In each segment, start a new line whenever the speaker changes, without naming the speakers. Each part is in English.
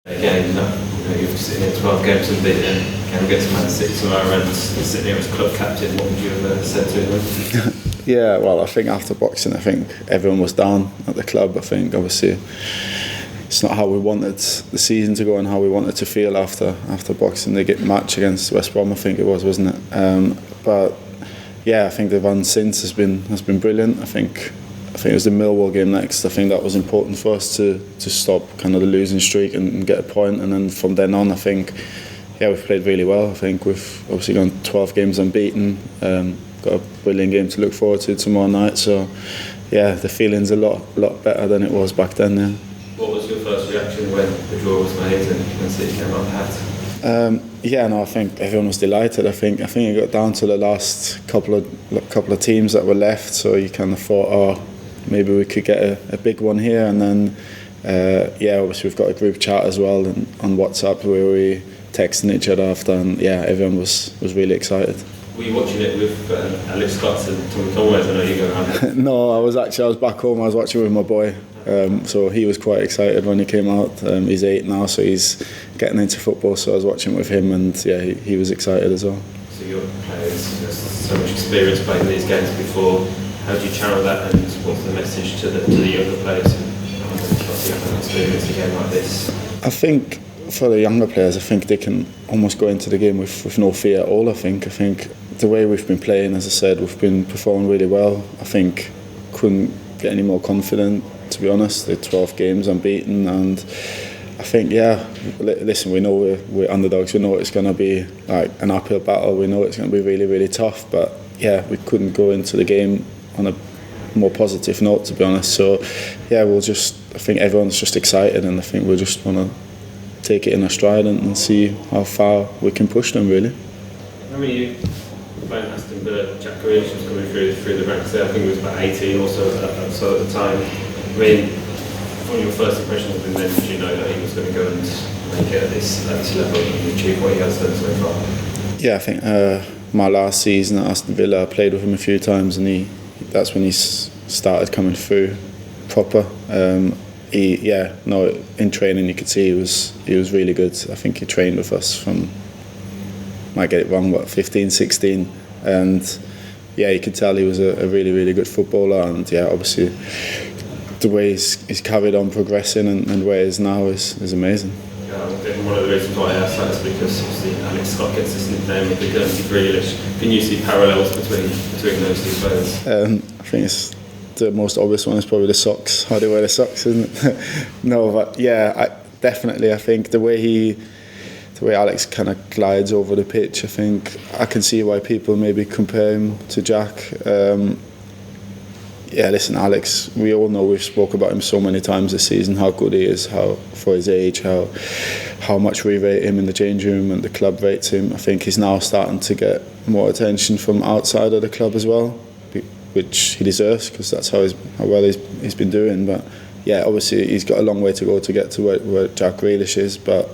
Again, you've sitting here 12 games unbeaten. Can get to Man City tomorrow and sitting here as club captain. What would you have said to him?
Yeah, well, I think after boxing, I think everyone was down at the club. I think obviously it's not how we wanted the season to go and how we wanted to feel after boxing the match against West Brom. I think it was, wasn't it? But yeah, I think the run since has been brilliant. I think it was the Millwall game next. I think that was important for us to stop kind of the losing streak and get a point. And then from then on, I think we've played really well. I think we've obviously gone 12 games unbeaten. Got a brilliant game to look forward to tomorrow night. So yeah, the feeling's a lot better than it was back then. Yeah.
What was your first reaction when the draw was made and when City came up hat?
I think everyone was delighted. I think it got down to the last couple of teams that were left. So you kind of thought, maybe we could get a big one here, and then obviously we've got a group chat as well on WhatsApp where we texting each other after, and everyone was really excited.
Were you watching it with Alex Scott and Tommy Conway? I know you go around.
No, I was back home. I was watching with my boy, so he was quite excited when he came out. He's 8 now, so he's getting into football. So I was watching with him, and he was excited as well.
So your players, there's so much experience playing these games before. How do you channel that, and what's the message to the younger players who haven't experienced a game like this? I
think for the younger players, I think they can almost go into the game with no fear at all. I think the way we've been playing, as I said, we've been performing really well. I think couldn't get any more confident, to be honest. The 12 games unbeaten, and I think listen, we know we're underdogs. We know it's going to be like an uphill battle. We know it's going to be really, really tough. But we couldn't go into the game on a more positive note, to be honest. So I think everyone's just excited, and I think we just want to take it in our stride and see how far we can push them, really.
I mean, you playing Aston Villa, Jack Grealish was coming through the ranks there. I think he was about 18 or so at the time. I mean, from your first impression of him then, did you know that he was going to go and make it at this level and achieve what he has done so far? Yeah, I
think my last season at Aston Villa, I played with him a few times, and that's when he started coming through proper. In training you could see he was really good. I think he trained with us from, might get it wrong, 15, 16, and you could tell he was a really, really good footballer. And obviously the way he's carried on progressing and where he is now is amazing.
One of the reasons why I asked that is because obviously Alex Scott gets this nickname of the Guernsey Grealish. Can you see parallels between those two players?
I think it's the most obvious one is probably the socks. How they wear the socks, isn't it? No, but definitely. I think the way Alex kind of glides over the pitch, I think I can see why people maybe compare him to Jack. Listen, Alex, we all know, we've spoke about him so many times this season, how good he is, how for his age, how much we rate him in the change room and the club rates him. I think he's now starting to get more attention from outside of the club as well, which he deserves, because that's how well he's been doing. But obviously he's got a long way to go to get to where Jack Grealish is. But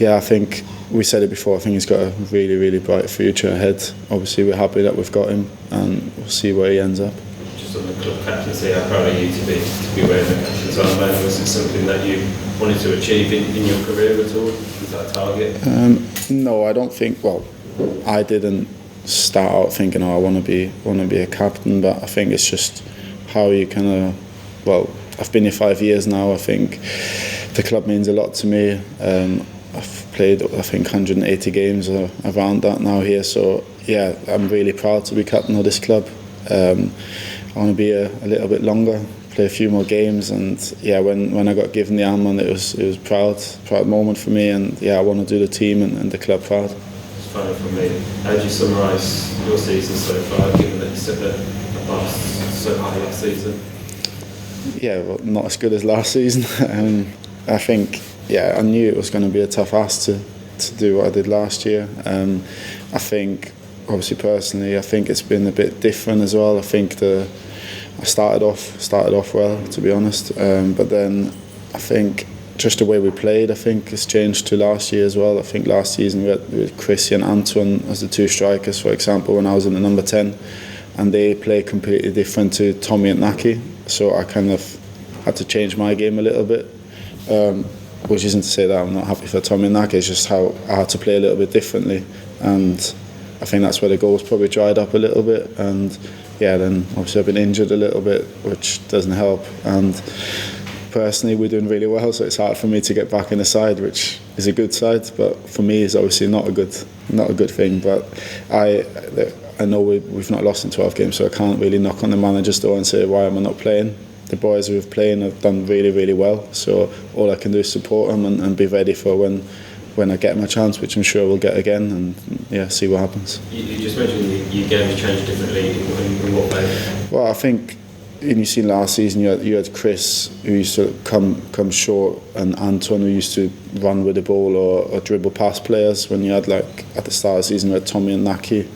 I think we said it before, I think he's got a really, really bright future ahead. Obviously we're happy that we've got him, and we'll see where he ends up.
Just on the club captaincy, how proud are you to be wearing the captain's armband? Was it something that you wanted to achieve in your career at all? Was that a target?
No, I don't think. Well, I didn't start out thinking, I want to be a captain, but I think it's just how you kind of. Well, I've been here 5 years now. I think the club means a lot to me. I've played, I think, 180 games or around that now here. So I'm really proud to be captain of this club. I want to be a little bit longer, play a few more games, and when I got given the armband, it was a proud moment for me, and I want to do the team and the club proud.
It's funny for me. How do you summarise your season so far, given that you set the bar so high last season?
Well, not as good as last season. I think I knew it was going to be a tough ask to do what I did last year. I think, obviously personally, I think it's been a bit different as well. I think I started off well, to be honest, but then I think just the way we played, I think, it's changed to last year as well. I think last season we had Christian and Antoine as the two strikers, for example, when I was in the number 10, and they play completely different to Tommy and Naki, so I kind of had to change my game a little bit. which isn't to say that I'm not happy for Tommy and Naki, it's just how I had to play a little bit differently, and I think that's where the goals probably dried up a little bit. And yeah, then obviously I've been injured a little bit, which doesn't help, and personally we're doing really well, so it's hard for me to get back in the side, which is a good side, but for me it's obviously not a good thing. But I know we've not lost in 12 games, so I can't really knock on the manager's door and say why am I not playing. The boys who have playing have done really, really well, so all I can do is support them and be ready for when I get my chance, which I'm sure we'll get again, and yeah, see what happens.
You just mentioned your game has changed differently. In what way?
Well, I think you seen last season you had Chris who used to come short, and Anton who used to run with the ball or dribble past players. When you had, like at the start of the season, we had Tommy and Naki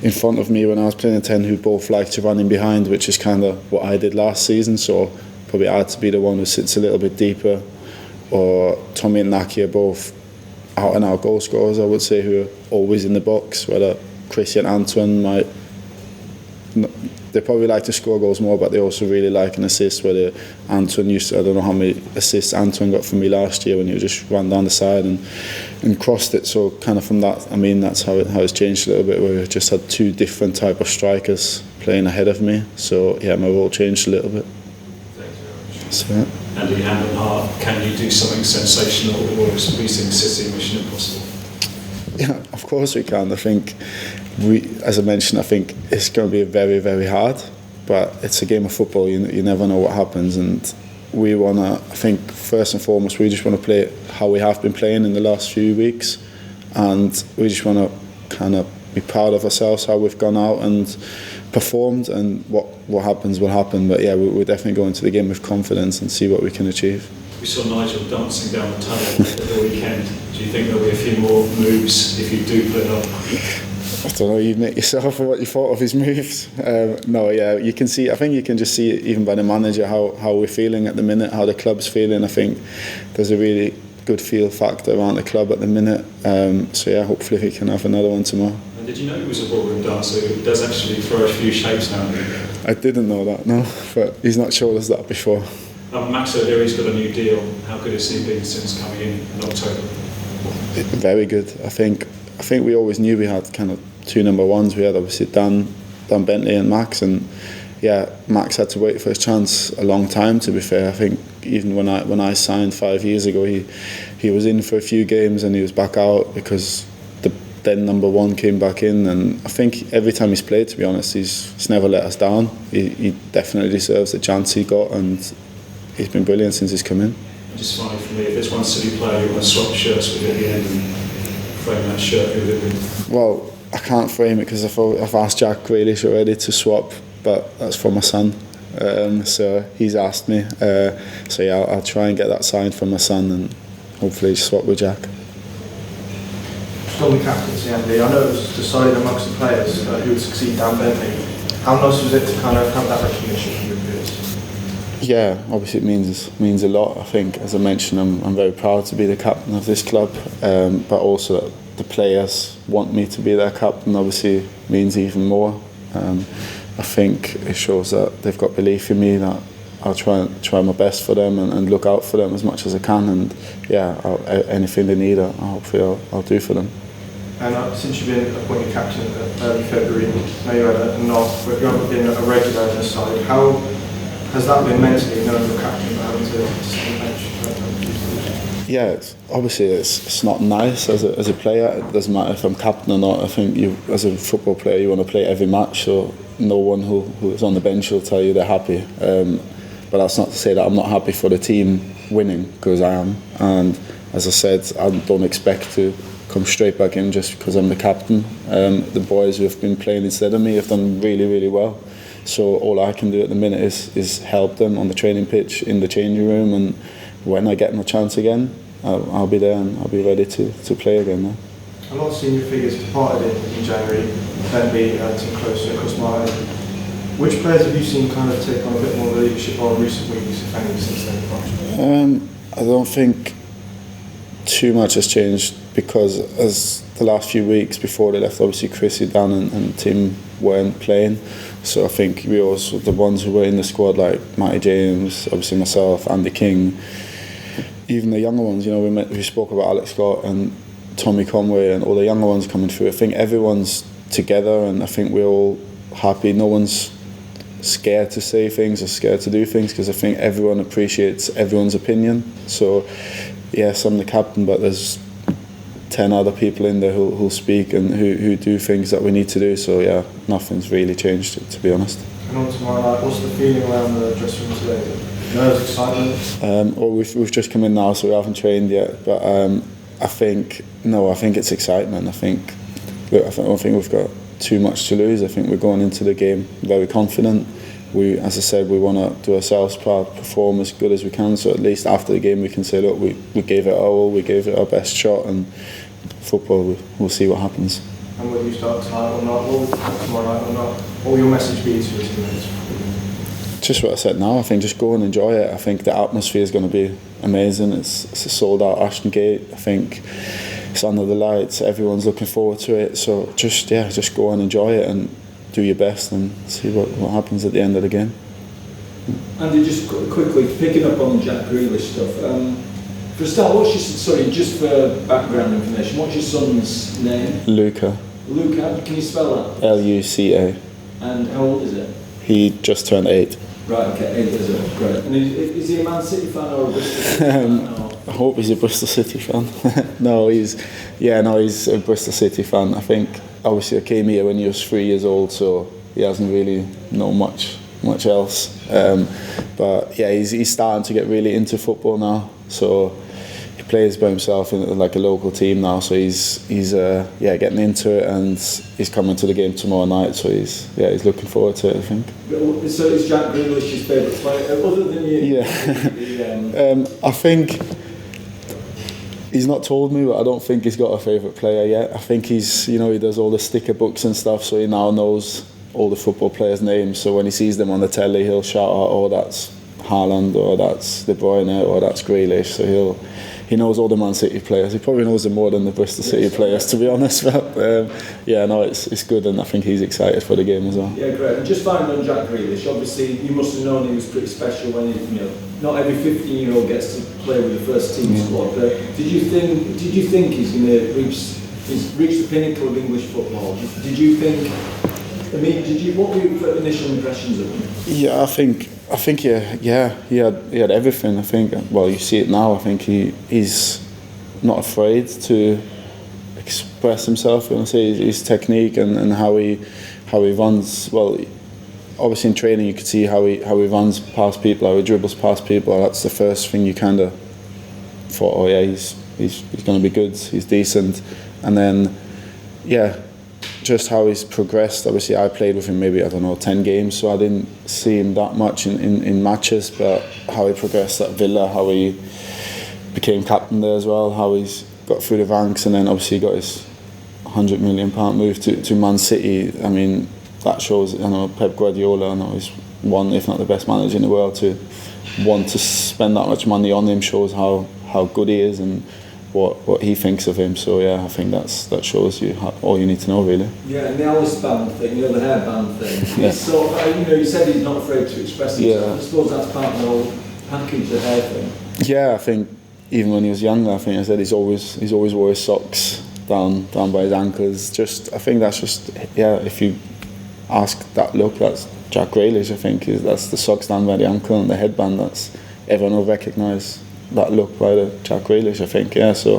in front of me when I was playing in 10 who both like to run in behind, which is kind of what I did last season, so probably I had to be the one who sits a little bit deeper. Or Tommy and Naki are both out and out goal scorers, I would say, who are always in the box, whether Chrissy and Antoine they probably like to score goals more, but they also really like an assist, whether Antoine used to, I don't know how many assists Antoine got from me last year when he just ran down the side and crossed it. So kind of from that, I mean, that's how it's changed a little bit, where we've just had two different type of strikers playing ahead of me. So yeah, my role changed a little bit.
Thanks very much.
So,
Andy, hand on heart, can you do something sensational, or is beating City mission impossible?
yeah, of course we can. I think as I mentioned, I think it's going to be very, very hard, but it's a game of football. You never know what happens, and we want to, I think first and foremost, we just want to play how we have been playing in the last few weeks, and we just want to kind of be proud of ourselves, how we've gone out and performed, and what happens will happen. But yeah, we're definitely going to the game with confidence and see what we can achieve.
We saw Nigel dancing down the tunnel at the weekend. Do you think there'll be a few more moves if you do put it up?
I don't know, you make yourself what you thought of his moves. No, yeah, you can see, I think you can just see it even by the manager, how we're feeling at the minute, how the club's feeling. I think there's a really good feel factor around the club at the minute. So yeah, hopefully we can have another one tomorrow.
And did you know he was a ballroom dancer who does actually throw a few shapes now and then?
I didn't know that, no, but he's not showed us that before.
Max O'Leary's got a new deal. How good has he been since coming in October?
Very good. I think we always knew we had kind of two number ones. We had obviously Dan Bentley and Max, and yeah, Max had to wait for his chance a long time, to be fair. I think even when I signed 5 years ago, he was in for a few games and he was back out because the then number one came back in, and I think every time he's played, to be honest, he's never let us down. He definitely deserves the chance he got, and he's been brilliant since he's come in.
Just finally for me, if there's one City player you want to swap shirts with at the end and frame that shirt, who would it be?
Well, I can't frame it because I've asked Jack Grealish already to swap, but that's for my son. So he's asked me. So yeah, I'll try and get that signed for my son and hopefully swap with Jack.
Just on the captaincy, Andy, I know it was decided amongst the players who would succeed Dan Bentley. How nice was it to kind of have that recognition from your peers?
Yeah, obviously it means a lot. I think, as I mentioned, I'm very proud to be the captain of this club, but also the players want me to be their captain, obviously means even more. I think it shows that they've got belief in me, that I'll try my best for them and look out for them as much as I can, and yeah, anything they need, hopefully I'll do for them.
And since you've been appointed captain early February, now you're at a knock, but you haven't been a regular on the side. How has that been mentally, knowing you're captain but having to sit on the bench?
Yeah, it's not nice as a player. It doesn't matter if I'm captain or not. I think as a football player, you want to play every match, so no one who is on the bench will tell you they're happy. But that's not to say that I'm not happy for the team winning, because I am. And as I said, I don't expect to come straight back in just because I'm the captain. The boys who have been playing instead of me have done really, really well. So all I can do at the minute is help them on the training pitch, in the changing room, and when I get my chance again, I'll be there and I'll be ready to play again now.
A lot of senior figures departed in January, Bentley, Tim Close, Chris Martin. Which players have you seen kind of take on a bit more leadership on recent weeks, if any, since then?
I don't think too much has changed, because as the last few weeks before they left, obviously Chrissy, Dan and Tim weren't playing. So I think we also, the ones who were in the squad, like Matty James, obviously myself, Andy King, even the younger ones, we spoke about Alex Scott and Tommy Conway and all the younger ones coming through. I think everyone's together, and I think we're all happy. No one's scared to say things or scared to do things, because I think everyone appreciates everyone's opinion. So yes, I'm the captain, but there's 10 other people in there who'll speak and who do things that we need to do. So yeah, nothing's really changed, to be honest.
And on tomorrow night, what's the feeling around the dressing room today? Nerves, excitement?
Well, we've just come in now, so we haven't trained yet. But I think it's excitement. I don't think we've got too much to lose. I think we're going into the game very confident. As I said, we want to do ourselves proud, perform as good as we can. So at least after the game, we can say, look, we gave it our all, we gave it our best shot, and football, we'll see what happens.
And whether you start tonight or not, or tomorrow night or not, what will your message be to your teammates?
Just what I said now. I think just go and enjoy it. I think the atmosphere is going to be amazing. It's a sold out Ashton Gate. I think it's under the lights. Everyone's looking forward to it. So just go and enjoy it and do your best and see what happens at the end of the game.
Andy, just quickly picking up on Jack Grealish stuff. For a start, just for background information, what's your son's name?
Luca.
Luca, can you spell that?
Luca.
And how old is it?
He just turned 8.
Right, okay, 8 years old, great. And is he a Man City fan or a Bristol City fan?
I hope he's a Bristol City fan. No, he's a Bristol City fan. I think, obviously, I came here when he was 3 years old, so he hasn't really known much else. But yeah, he's starting to get really into football now. So he plays by himself in like a local team now. So he's getting into it, and he's coming to the game tomorrow night. So he's looking forward to it, I think.
So is Jack Grealish his favourite player, other than you?
Yeah. I think he's not told me, but I don't think he's got a favourite player yet. I think he does all the sticker books and stuff, so he now knows all the football players' names. So when he sees them on the telly, he'll shout out, "Oh, that's Haaland," or "That's De Bruyne," or "That's Grealish." So he knows all the Man City players. He probably knows them more than the Bristol City players, to be honest. But it's good, and I think he's excited for the game as well.
Yeah, great. And just finally on Jack Grealish, obviously you must have known he was pretty special when not every 15-year-old gets to play with the first team squad. But did you think he's going to reach the pinnacle of English football? Did you think? What were your initial impressions of him?
Yeah, I think he had everything. I think, well, you see it now. I think he's not afraid to express himself. When I say his technique and how he runs. Well, obviously in training you could see how he runs past people, how he dribbles past people. That's the first thing you kind of thought. Oh yeah, he's going to be good. He's decent, and then just how he's progressed. Obviously I played with him maybe 10 games, so I didn't see him that much in matches, but how he progressed at Villa, how he became captain there as well, how he's got through the ranks, and then obviously got his £100 million move to Man City. I mean, that shows, Pep Guardiola, he's one, if not the best manager in the world, to want to spend that much money on him shows how good he is and what he thinks of him. So yeah, I think that shows you all you need to know, really.
Yeah, and the Alice band thing, the hairband thing. Yeah. So you said he's not afraid to express himself. Yeah. I suppose that's part of the whole package, the hair thing. Yeah,
I think even when he was younger, I think I said he's always wore his socks down by his ankles. I think that's just if you ask that look, that's Jack Grealish. I think that's the socks down by the ankle and the headband. That's everyone will recognise that look by the Jack Grealish, I think. Yeah, so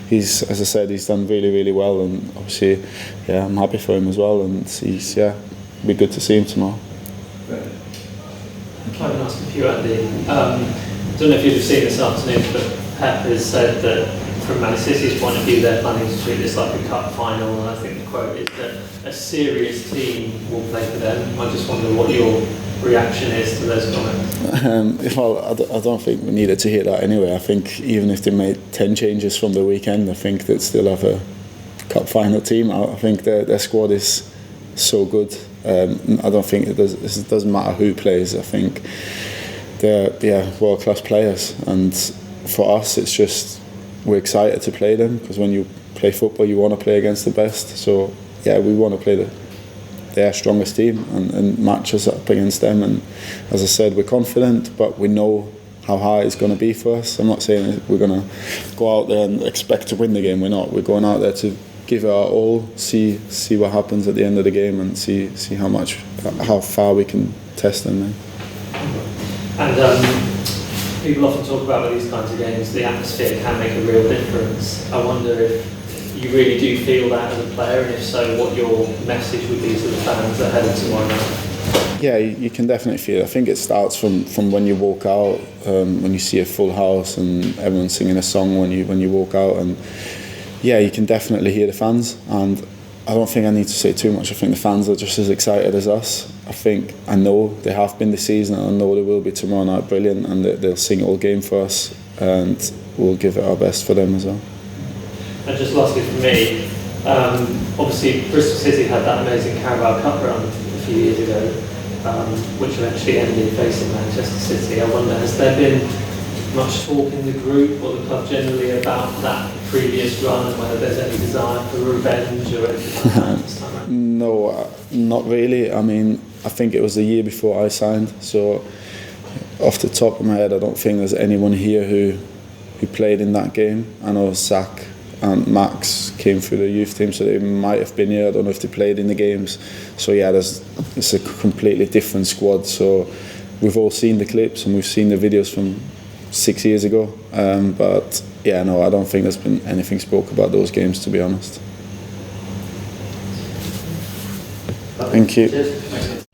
he's, as I said, he's done really, really well, and obviously, I'm happy for him as well, and it'll be good to see him tomorrow.
If I can ask a few, Andy. I don't know if you've seen this afternoon, but Pep has said that from Man City's point of view, they're planning to treat this like a cup final, and I think the quote is that a serious team will play for them. I just wonder what your reaction is to those comments.
Well, I don't think we needed to hear that anyway. I think even if they made 10 changes from the weekend, I think they'd still have a cup final team. I think their squad is so good. I don't think it doesn't matter who plays. I think they're world-class players, and for us it's just we're excited to play them, because when you play football you want to play against the best. So we want to play their strongest team and match us up against them. And as I said, we're confident, but we know how hard it's going to be for us. I'm not saying we're going to go out there and expect to win the game. We're not. We're going out there to give it our all, see what happens at the end of the game, and see how far we can test them. Then.
And people often talk about with these kinds of games, the atmosphere can make a real difference. I wonder if you really do feel that as a player, and if so, what your message would be to the fans ahead of tomorrow night.
Yeah, you can definitely feel it. I think it starts from when you walk out, when you see a full house and everyone singing a song when you walk out, and yeah, you can definitely hear the fans. And I don't think I need to say too much. I think the fans are just as excited as us. I know they have been this season, and I know they will be tomorrow night. Brilliant, and they'll sing all game for us, and we'll give it our best for them as well.
And just lastly for me, obviously Bristol City had that amazing Carabao Cup run a few years ago, which eventually ended facing Manchester City. I wonder, has there been much talk in the group or the club generally about that previous run, and whether there's any desire for revenge or anything like that this time around?
No, not really. I mean, I think it was the year before I signed, so off the top of my head, I don't think there's anyone here who played in that game. I know Zach and Max came through the youth team, so they might have been here. I don't know if they played in the games. So yeah, it's a completely different squad. So we've all seen the clips and we've seen the videos from 6 years ago. But yeah, no, I don't think there's been anything spoke about those games, to be honest. Thank you.
Cheers.